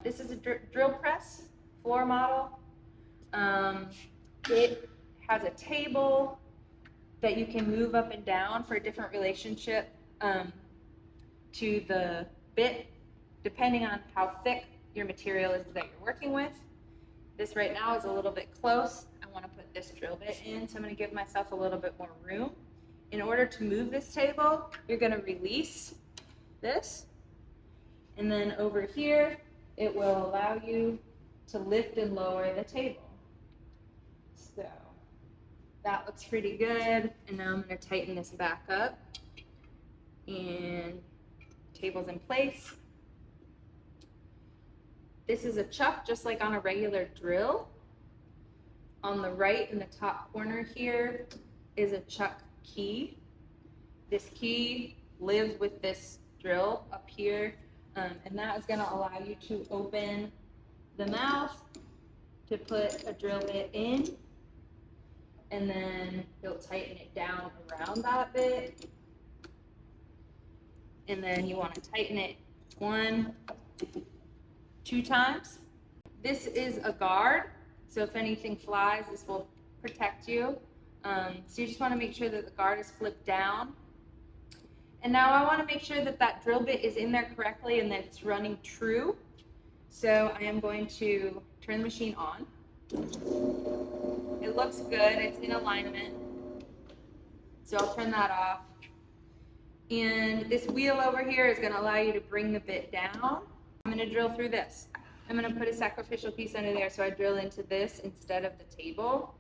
This is a drill press floor model. It has a table that you can move up and down for a different relationship to the bit, depending on how thick your material is that you're working with. This right now is a little bit close. I want to put this drill bit in, so I'm going to give myself a little bit more room. In order to move this table, you're going to release this, and then over here, it will allow you to lift and lower the table. So that looks pretty good, and now I'm going to tighten this back up, and table's in place. This is a chuck, just like on a regular drill. On the right in the top corner here is a chuck key. This key lives with this drill up here, and that is going to allow you to open the mouth to put a drill bit in, and then you'll tighten it down around that bit, and then you want to tighten it 1, 2 times. This is a guard, so if anything flies, this will protect you. So you just want to make sure that the guard is flipped down. And now I want to make sure that that drill bit is in there correctly and that it's running true. So I am going to turn the machine on. It looks good, it's in alignment. So I'll turn that off. And this wheel over here is going to allow you to bring the bit down. I'm going to drill through this. I'm going to put a sacrificial piece under there, so I drill into this instead of the table.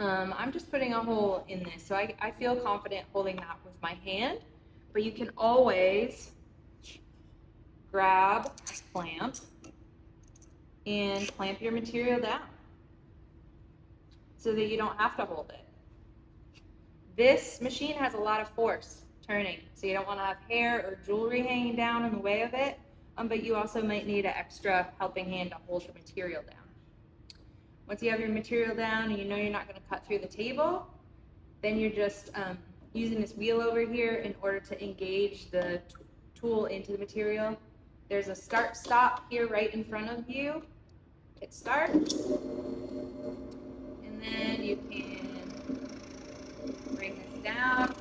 I'm just putting a hole in this, so I feel confident holding that with my hand, but you can always grab a clamp and clamp your material down so that you don't have to hold it. This machine has a lot of force turning, so you don't want to have hair or jewelry hanging down in the way of it, but you also might need an extra helping hand to hold the material down. Once you have your material down and you know you're not going to cut through the table, then you're just using this wheel over here in order to engage the tool into the material. There's a start-stop here right in front of you. Hit start, and then you can bring this down.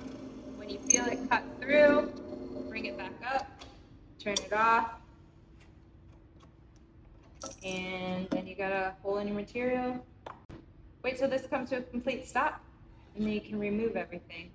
When you feel it cut through, bring it back up, turn it off, and then you got a hole in your material. Wait till this comes to a complete stop, and then you can remove everything.